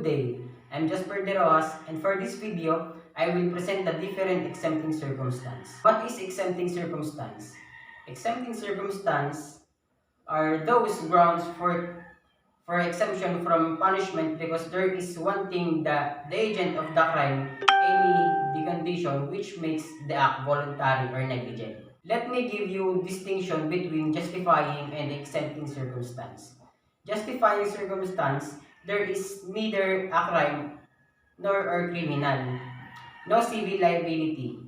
day, I'm just and for this video, I will present the different exempting circumstance. What is exempting circumstance? Exempting circumstance are those grounds for exemption from punishment because there is one thing that the agent of the crime, any the condition which makes the act voluntary or negligent. Let me give you distinction between justifying and exempting circumstance. Justifying circumstance, there is neither a crime nor or criminal, no civil liability,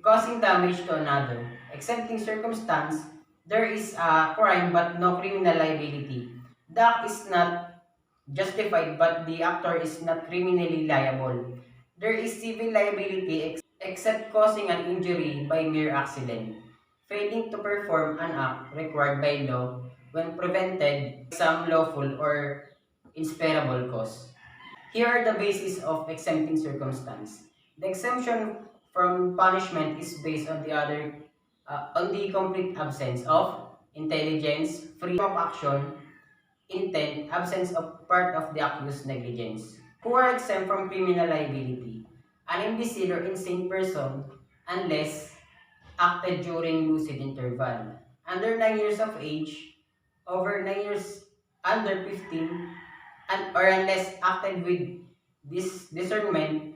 causing damage to another. Exempting circumstance, there is a crime but no criminal liability. The act is not justified but the actor is not criminally liable. There is civil liability except causing an injury by mere accident, failing to perform an act required by law when prevented by some lawful or inspirable cause. Here are the basis of exempting circumstance. The exemption from punishment is based on on the complete absence of intelligence, freedom of action, intent, absence of part of the accused negligence. Who are exempt from criminal liability? An imbecile or insane person unless acted during lucid interval. Under 9 years of age, over 9 years, under 15, or unless acted with this discernment,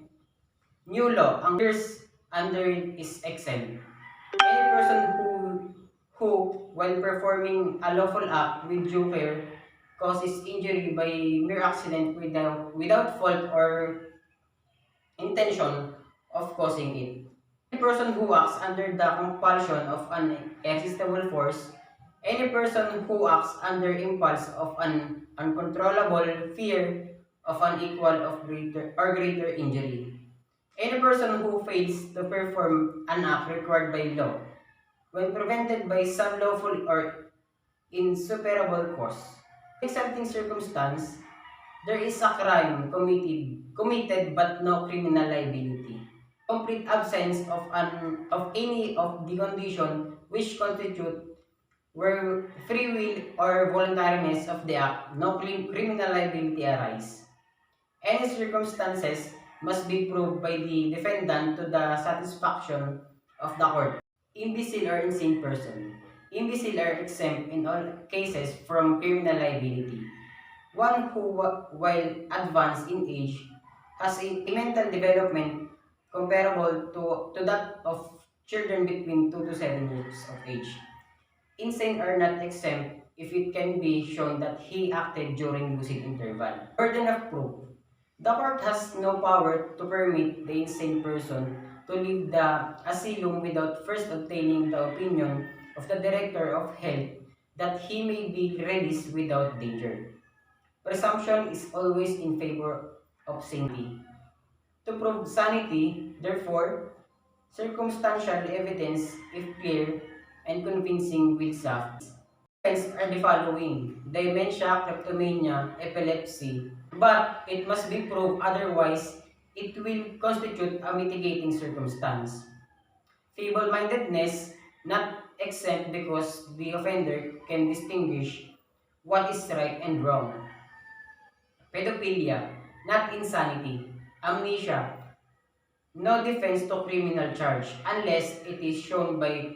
new law, ang years under is exempt. Any person who while performing a lawful act with due care, causes injury by mere accident without fault or intention of causing it. Any person who acts under the compulsion of an irresistible force, any person who acts under impulse of an uncontrollable fear of an equal of greater injury. Any person who fails to perform an act required by law, when prevented by some lawful or insuperable cause. Exempting circumstance, there is a crime committed but no criminal liability. Complete absence of any of the condition which constitute where free will or voluntariness of the act, no criminal liability arise. Any circumstances must be proved by the defendant to the satisfaction of the court. Imbecile or insane person. Imbecile are exempt in all cases from criminal liability. One who, while advanced in age, has a mental development comparable to that of children between 2 to 7 years of age. Insane are not exempt if it can be shown that he acted during lucid interval. Burden of proof. The court has no power to permit the insane person to leave the asylum without first obtaining the opinion of the Director of Health that he may be released without danger. Presumption is always in favor of sanity. To prove sanity, therefore, circumstantial evidence, if clear and convincing, will suffice. Signs are the following: dementia, kleptomania, epilepsy. But it must be proved otherwise, it will constitute a mitigating circumstance. Feeble-mindedness, not exempt because the offender can distinguish what is right and wrong. Pedophilia, not insanity. Amnesia, no defense to criminal charge unless it is shown by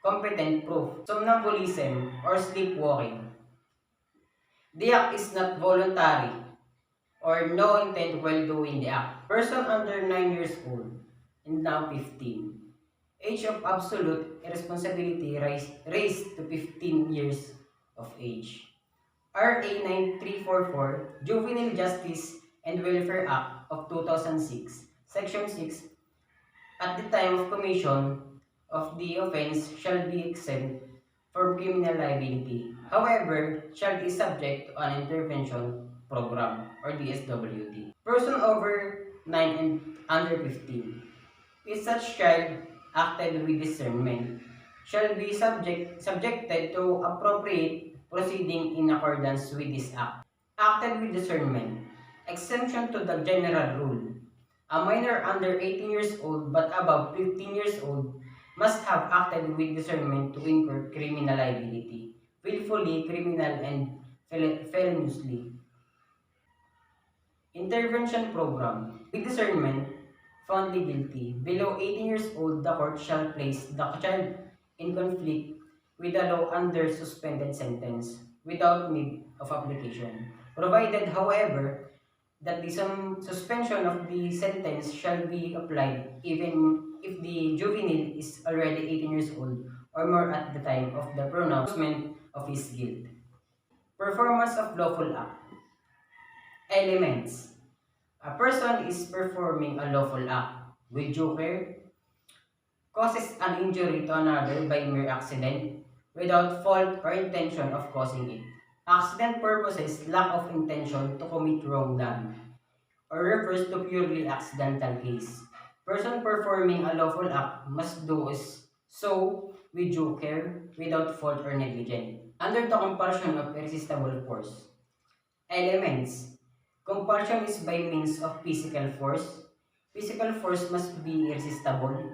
competent proof. Somnambulism or sleepwalking. The act is not voluntary or no intent while doing the act. Person under 9 years old and now 15. Age of absolute irresponsibility raised to 15 years of age. RA 9344, Juvenile Justice and Welfare Act of 2006, Section 6, at the time of commission of the offense shall be exempt from criminal liability. However, shall be subject to an intervention program or DSWD. Person over 9 and under 15. If such child acted with discernment, shall be subjected to appropriate proceeding in accordance with this act. Acted with discernment. Exemption to the general rule. A minor under 18 years old but above 15 years old must have acted with discernment to incur criminal liability, willfully, criminal, and feloniously. Intervention Program. With discernment, found guilty. Below 18 years old, the court shall place the child in conflict with the law under suspended sentence without need of application. Provided, however, that the suspension of the sentence shall be applied even if the juvenile is already 18 years old or more at the time of the pronouncement of his guilt. Performance of lawful act. Elements. A person is performing a lawful act with due care, causes an injury to another by mere accident, without fault or intention of causing it. Accident purposes lack of intention to commit wrong done, or refers to purely accidental case. Person performing a lawful act must do so with due care, without fault or negligence. Under the compulsion of irresistible force. Elements. Compulsion is by means of physical force. Physical force must be irresistible.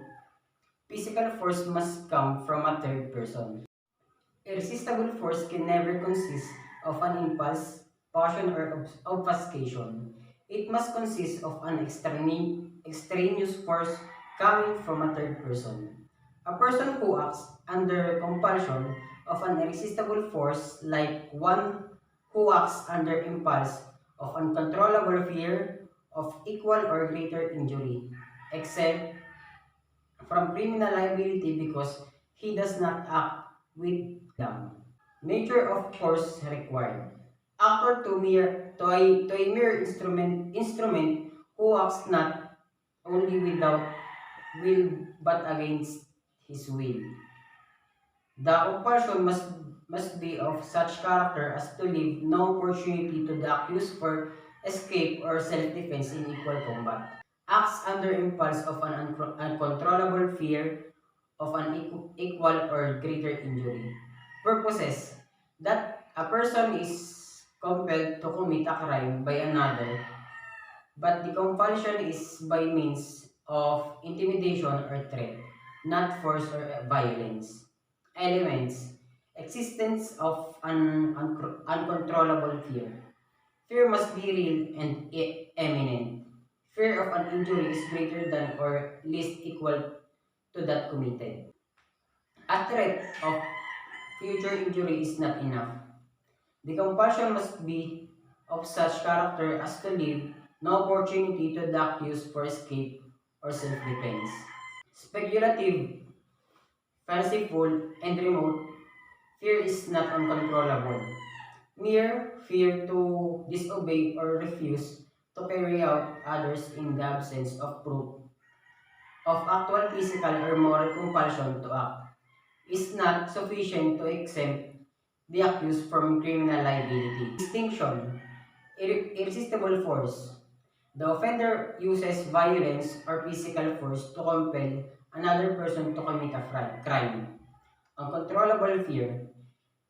Physical force must come from a third person. Irresistible force can never consist of an impulse, passion, or obfuscation. It must consist of an extraneous force coming from a third person. A person who acts under compulsion of an irresistible force, like one who acts under impulse of uncontrollable fear of equal or greater injury, except from criminal liability because he does not act with them. Nature of force required. Actor to a mere instrument who acts not only without will but against his will. The compulsion must be of such character as to leave no opportunity to the accused for escape or self-defense in equal combat. Acts under impulse of an uncontrollable fear of an equal or greater injury. Purposes that a person is compelled to commit a crime by another, but the compulsion is by means of intimidation or threat, not force or violence. Elements. Existence of an uncontrollable fear. Fear must be real and imminent. Fear of an injury is greater than or least equal to that committed. A threat of future injury is not enough. The compulsion must be of such character as to leave no opportunity to the accused for escape or self-defense. Speculative, fanciful, and remote, fear is not uncontrollable. Mere fear to disobey or refuse to carry out others in the absence of proof of actual physical or moral compulsion to act is not sufficient to exempt the accused from criminal liability. Distinction. Irresistible force. The offender uses violence or physical force to compel another person to commit a crime. Uncontrollable fear.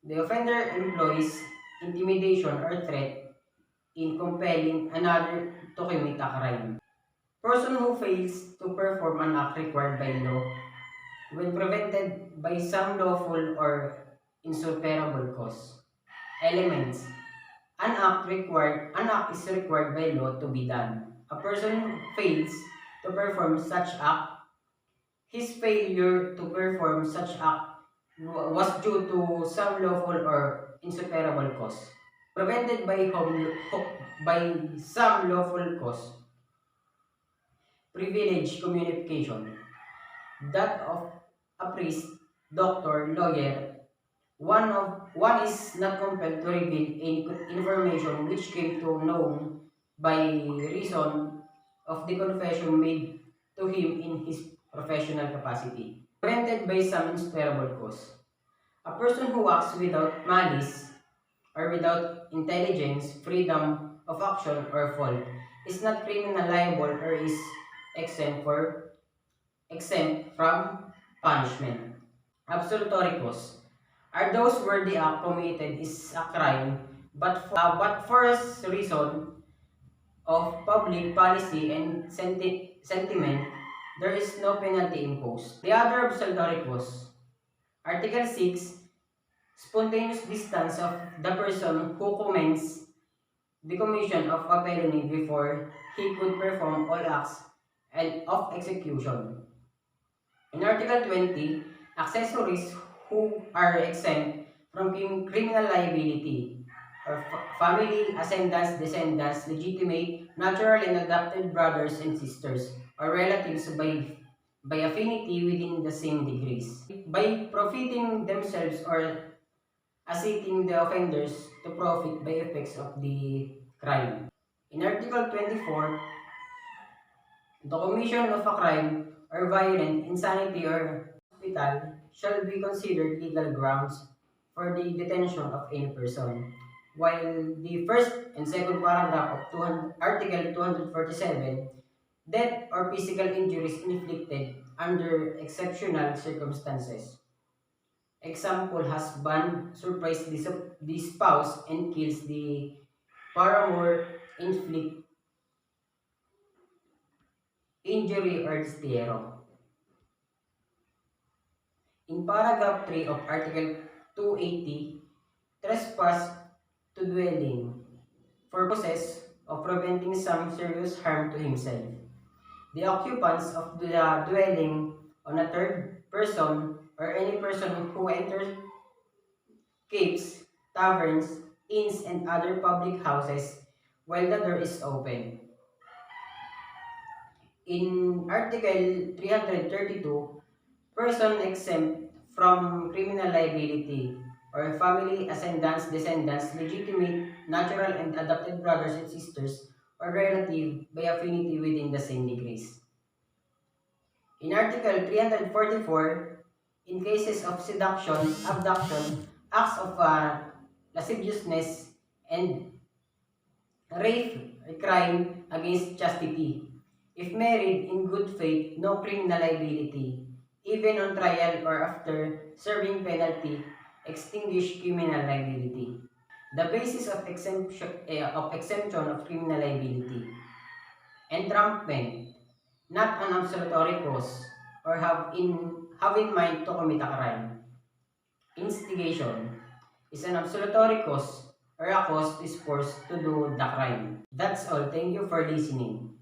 The offender employs intimidation or threat in compelling another to commit a crime. Person who fails to perform an act required by law when prevented by some lawful or insuperable cause. Elements. An act is required by law to be done. A person who fails to perform such act, his failure to perform such act was due to some lawful or insuperable cause. Prevented by some lawful cause. Privilege communication. That of a priest, doctor, lawyer. One is not compelled to reveal any information which came to known by reason of the confession made to him in his professional capacity. Prevented by some insuperable cause. A person who acts without malice or without intelligence, freedom of action, or fault is not criminal liable or is exempt from punishment. Absolutory cause are those where the act committed is a crime but for a reason of public policy and sentiment, there is no penalty imposed. The other absolutory cause. Article 6, spontaneous distance of the person who commits the commission of a felony before he could perform all acts and of execution. In Article 20, accessories who are exempt from criminal liability are family, ascendants, descendants, legitimate, natural and adopted brothers and sisters, or relatives by affinity within the same degrees. By profiting themselves or assisting the offenders to profit by effects of the crime. In Article 24, the commission of a crime or violent insanity or hospital shall be considered legal grounds for the detention of any person. While the first and second paragraph of Article 247, death or physical injuries inflicted under exceptional circumstances. Example, husband surprises the spouse and kills the paramour, inflict injury or destierro. In paragraph 3 of Article 280, trespass to dwelling for purposes of preventing some serious harm to himself. The occupants of the dwelling on a third person or any person who enters caves, taverns, inns, and other public houses while the door is open. In Article 332, person exempt from criminal liability or family, ascendants, descendants, legitimate, natural, and adopted brothers and sisters or relative by affinity within the same degrees. In Article 344, in cases of seduction, abduction, acts of lasciviousness, and rape, a crime against chastity. If married in good faith, no criminal liability. Even on trial or after serving penalty, extinguish criminal liability. The basis of exemption of criminal liability. Entrapment, not an absolutory cause, or have in mind to commit a crime. Instigation is an absolutory cause or a cause is forced to do the crime. That's all. Thank you for listening.